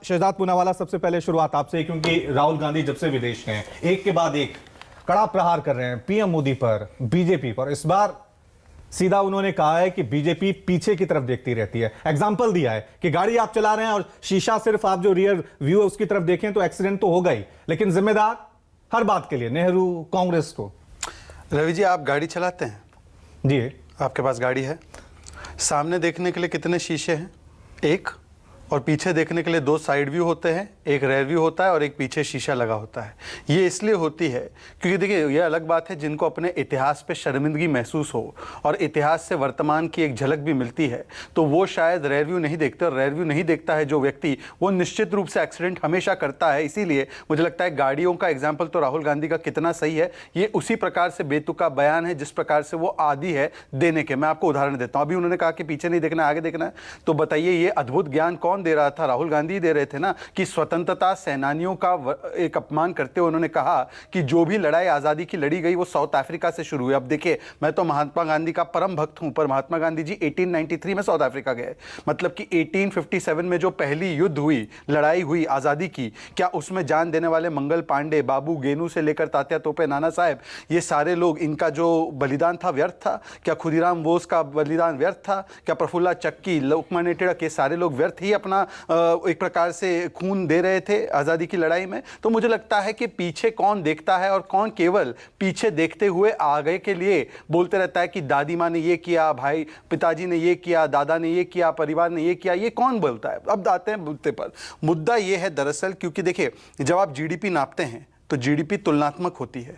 शहजाद पूनावाला, सबसे पहले शुरुआत आपसे, क्योंकि राहुल गांधी जब से विदेश गए एक के बाद एक कड़ा प्रहार कर रहे हैं पीएम मोदी पर, बीजेपी पर। इस बार सीधा उन्होंने कहा है कि बीजेपी पीछे की तरफ देखती रहती है। एग्जाम्पल दिया है कि गाड़ी आप चला रहे हैं और शीशा सिर्फ आप जो रियर व्यू है उसकी तरफ देखें तो एक्सीडेंट तो होगा ही, लेकिन जिम्मेदार हर बात के लिए नेहरू, कांग्रेस को। रवि जी, आप गाड़ी चलाते हैं? जी, आपके पास गाड़ी है। सामने देखने के लिए कितने शीशे हैं? एक। और पीछे देखने के लिए दो साइड व्यू होते हैं, एक रेयर व्यू होता है और एक पीछे शीशा लगा होता है। ये इसलिए होती है क्योंकि देखिए, ये अलग बात है जिनको अपने इतिहास पे शर्मिंदगी महसूस हो और इतिहास से वर्तमान की एक झलक भी मिलती है, तो वो शायद रेयर व्यू नहीं देखते। और रेयर व्यू नहीं देखता है जो व्यक्ति, वो निश्चित रूप से एक्सीडेंट हमेशा करता है। इसीलिए मुझे लगता है गाड़ियों का एग्जाम्पल तो राहुल गांधी का कितना सही है, ये उसी प्रकार से बेतुका बयान है जिस प्रकार से वो आदी है देने के। मैं आपको उदाहरण देता हूँ। अभी उन्होंने कहा कि पीछे नहीं देखना, आगे देखना है। तो बताइए, ये अद्भुत ज्ञान कौन दे रहा था? राहुल गांधी दे रहे थे ना, कि स्वतंत्रता सेनानियों का एक अपमान करते हुए उन्होंने कहा कि जो भी लड़ाई आजादी की लड़ी गई वो साउथ अफ्रीका से शुरू हुई। अब देखिए, मैं तो महात्मा गांधी का परम भक्त हूं, पर महात्मा गांधी जी 1893 में साउथ अफ्रीका गए। मतलब कि 1857 में जो पहली युद्ध हुई, लड़ाई हुई आजादी की, क्या उसमें जान देने वाले मंगल पांडे, बाबू गेनू से लेकर तात्या तोपे, नाना साहेब, ये सारे लोग, इनका जो बलिदान था व्यर्थ था क्या? खुदीराम बोस का बलिदान व्यर्थ था क्या? प्रफुल्ला चक्की, लोकमान्य तिलक, ये सारे लोग व्यर्थ ही अपना एक प्रकार से खून दे रहे थे आजादी की लड़ाई में। तो मुझे लगता है कि पीछे कौन देखता है और कौन केवल पीछे देखते हुए आगे के लिए बोलते रहता है कि दादी माँ ने ये किया, भाई पिताजी ने ये किया, दादा ने ये किया, परिवार ने ये किया, ये कौन बोलता है? अब आते हैं मुद्दे पर। मुद्दा ये है दरअसल, क्योंकि देखिए, जब आप जीडीपी नापते हैं तो जीडीपी तुलनात्मक होती है।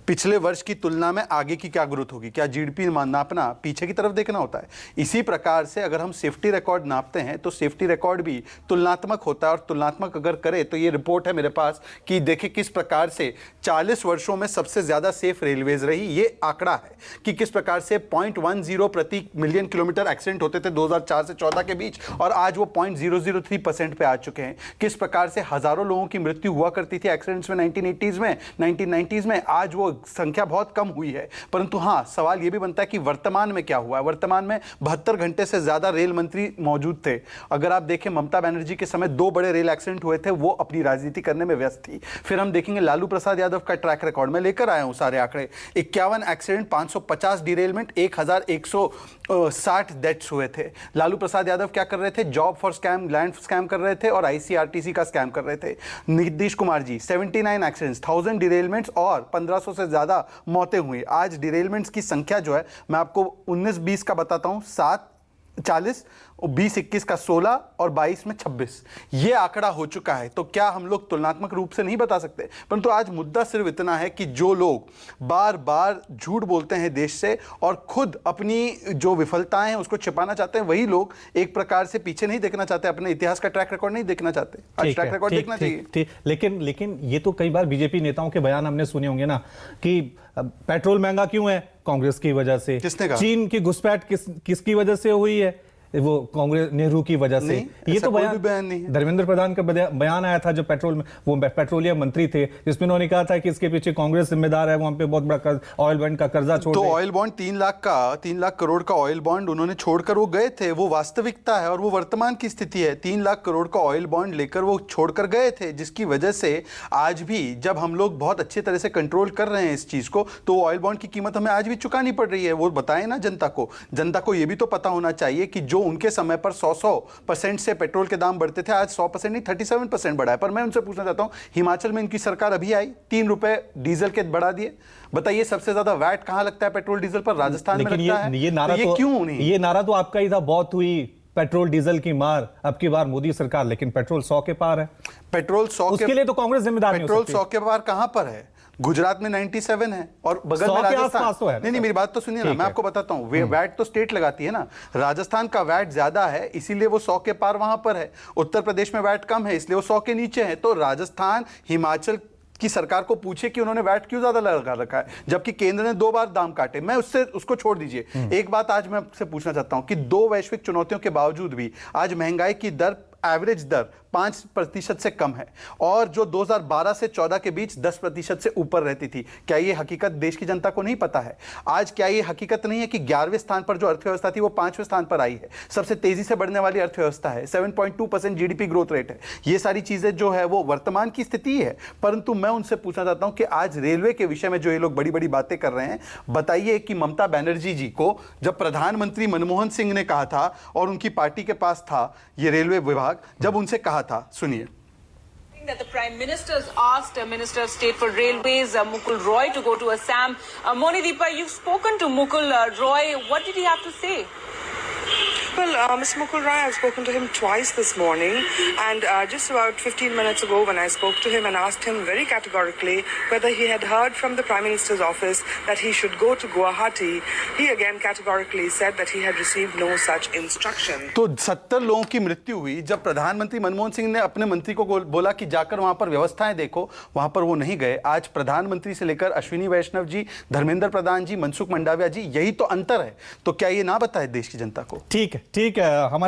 पिछले वर्ष की तुलना में आगे की क्या ग्रोथ होगी, क्या जीडीपी नापना पीछे की तरफ देखना होता है। इसी प्रकार से अगर हम सेफ्टी रिकॉर्ड नापते हैं तो सेफ्टी रिकॉर्ड भी तुलनात्मक होता है। और तुलनात्मक अगर करें तो ये रिपोर्ट है मेरे पास कि देखिए किस प्रकार से 40 वर्षों में सबसे ज्यादा सेफ रेलवेज रही। ये आंकड़ा है कि किस प्रकार से 0.10 प्रति मिलियन किलोमीटर एक्सीडेंट होते थे 2004 से 14 के बीच, और आज वो 0.003% पे आ चुके हैं। किस प्रकार से हजारों लोगों की मृत्यु हुआ करती थी एक्सीडेंट्स में 1990s में, आज वो संख्या बहुत कम हुई है। परंतु हाँ, सवाल यह भी बनता है कि वर्तमान में क्या हुआ है। वर्तमान में 72 घंटे से ज्यादा रेल मंत्री मौजूद थे। अगर आप देखें, ममता बनर्जी के समय 2 बड़े रेल एक्सीडेंट हुए थे, वो अपनी राजनीति करने में व्यस्त थी। फिर हम देखेंगे लालू प्रसाद यादव का ट्रैक रिकॉर्ड, मैं लेकर आया हूं सारे आंकड़े। 51 एक्सीडेंट, 550 डिरेलमेंट, 1160 डेथ्स हुए थे। लालू प्रसाद यादव क्या कर रहे थे? Job for scam, land scam कर रहे थे और आईसीआरटीसी का स्कैम कर रहे थे। नीतीश कुमार जी 79 एक्सीडेंट्स, 1000 डिरेलमेंट्स और 1500 से ज्यादा मौतें हुई। आज डिरेलमेंट्स की संख्या जो है, मैं आपको 19-20 का बताता हूं, 7, 40, 20-21 का 16 और 22 में 26, ये आंकड़ा हो चुका है। तो क्या हम लोग तुलनात्मक रूप से नहीं बता सकते? परंतु आज मुद्दा सिर्फ इतना है कि जो लोग बार बार झूठ बोलते हैं देश से और खुद अपनी जो विफलताएं हैं उसको छिपाना चाहते हैं, वही लोग एक प्रकार से पीछे नहीं देखना चाहते, अपने इतिहास का ट्रैक रिकॉर्ड नहीं देखना चाहते। आज ट्रैक रिकॉर्ड देखना चाहिए। लेकिन ये तो कई बार बीजेपी नेताओं के बयान हमने सुने होंगे ना कि पेट्रोल महंगा क्यों है? कांग्रेस की वजह से। किसने कहा? चीन की घुसपैठ किसकी वजह से हुई है? वो कांग्रेस, नेहरू की वजह से। ये तो बयान नहीं है। धर्मेंद्र प्रधान का बयान आया था जब वो पेट्रोलियम मंत्री थे, जिसमें उन्होंने कहा था कि इसके पीछे कांग्रेस जिम्मेदार है, वहां पे बहुत बड़ा ऑयल बॉन्ड का कर्जा छोड़ तो ऑयल बॉन्ड 3 लाख करोड़ का ऑयल बॉन्ड उन्होंने छोड़कर वो गए थे। वो वास्तविकता है और वो वर्तमान की स्थिति है। 3 लाख करोड़ का ऑयल बॉन्ड लेकर वो छोड़कर गए थे, जिसकी वजह से आज भी जब हम लोग बहुत अच्छी तरह से कंट्रोल कर रहे हैं इस चीज को, तो ऑयल बॉन्ड की कीमत हमें आज भी चुकानी पड़ रही है। वो बताएं ना जनता को। जनता को ये भी तो पता होना चाहिए कि जो उनके समय पर 100% से पेट्रोल के दाम बढ़ते थे, आज 100% नहीं 37% बढ़ा है। पर मैं उनसे पूछना चाहता हूं, हिमाचल में इनकी सरकार अभी आई, 3 रुपए डीजल के बढ़ा दिए। बताइए, सबसे ज्यादा वैट कहां लगता है पेट्रोल डीजल पर? राजस्थान में लगता है। ये नारा तो क्यों नहीं? ये नारा तो आपका ही था, बहुत हुई पेट्रोल डीजल की मार, अब की बार मोदी सरकार, लेकिन पेट्रोल 100 के पार है। पेट्रोल 100 उसके लिए तो कांग्रेस जिम्मेदार नहीं हो सकती। पेट्रोल 100 के पार कहां पर है? गुजरात में 97 है और बगल में राजस्थान। तो नहीं, मेरी बात तो सुनिए ना, मैं आपको बताता हूं। वैट तो स्टेट लगाती है ना, राजस्थान का वैट ज्यादा है इसीलिए वो 100 के पार वहां पर है। उत्तर प्रदेश में वैट कम है इसलिए वो 100 के नीचे है। तो राजस्थान, हिमाचल की सरकार को पूछे कि उन्होंने वैट क्यों ज्यादा लगा रखा है, जबकि केंद्र ने 2 बार दाम काटे। मैं उसको छोड़ दीजिए। एक बात आज मैं आपसे पूछना चाहता हूं कि 2 वैश्विक चुनौतियों के बावजूद भी आज महंगाई की दर एवरेज दर 5% से कम है और जो 2012 से 14 के बीच 10% से ऊपर रहती थी। क्या ये हकीकत देश की जनता को नहीं पता है? आज क्या ये हकीकत नहीं है कि 11वें स्थान पर जो अर्थव्यवस्था थी वो 5वें स्थान पर आई है? सबसे तेजी से बढ़ने वाली अर्थव्यवस्था है, 7.2% जीडीपी ग्रोथ रेट है। ये सारी चीजें जो है वो वर्तमान की स्थिति है। परंतु मैं उनसे पूछना चाहता हूं कि आज रेलवे के विषय में जो ये लोग बड़ी बड़ी बातें कर रहे हैं, बताइए कि ममता बनर्जी जी को जब प्रधानमंत्री मनमोहन सिंह ने कहा था और उनकी पार्टी के पास था ये रेलवे विभाग, जब उनसे कहा था, सुनिए। That the Prime Minister's asked Minister of State for Railways, Mukul Roy, to go to Assam. Monideepa, you've spoken to Mukul Roy. What did he have to say? Well, Mr. Mukul Roy, I've spoken to him twice this morning, and just about 15 minutes ago when I spoke to him and asked him very categorically whether he had heard from the Prime Minister's office that he should go to Guwahati, he again categorically said that he had received no such instruction. तो 70 लोगों की मृत्यु हुई जब प्रधानमंत्री मनमोहन सिंह ने अपने मंत्री को बोला कि जाकर वहां पर व्यवस्थाएं देखो, वहां पर वो नहीं गए। आज प्रधानमंत्री से लेकर अश्विनी वैष्णव जी, धर्मेंद्र प्रधान जी, मनसुख मंडाविया जी, यही तो अंतर है। तो क्या ये ना बताए देश की जनता को? ठीक है, हमारे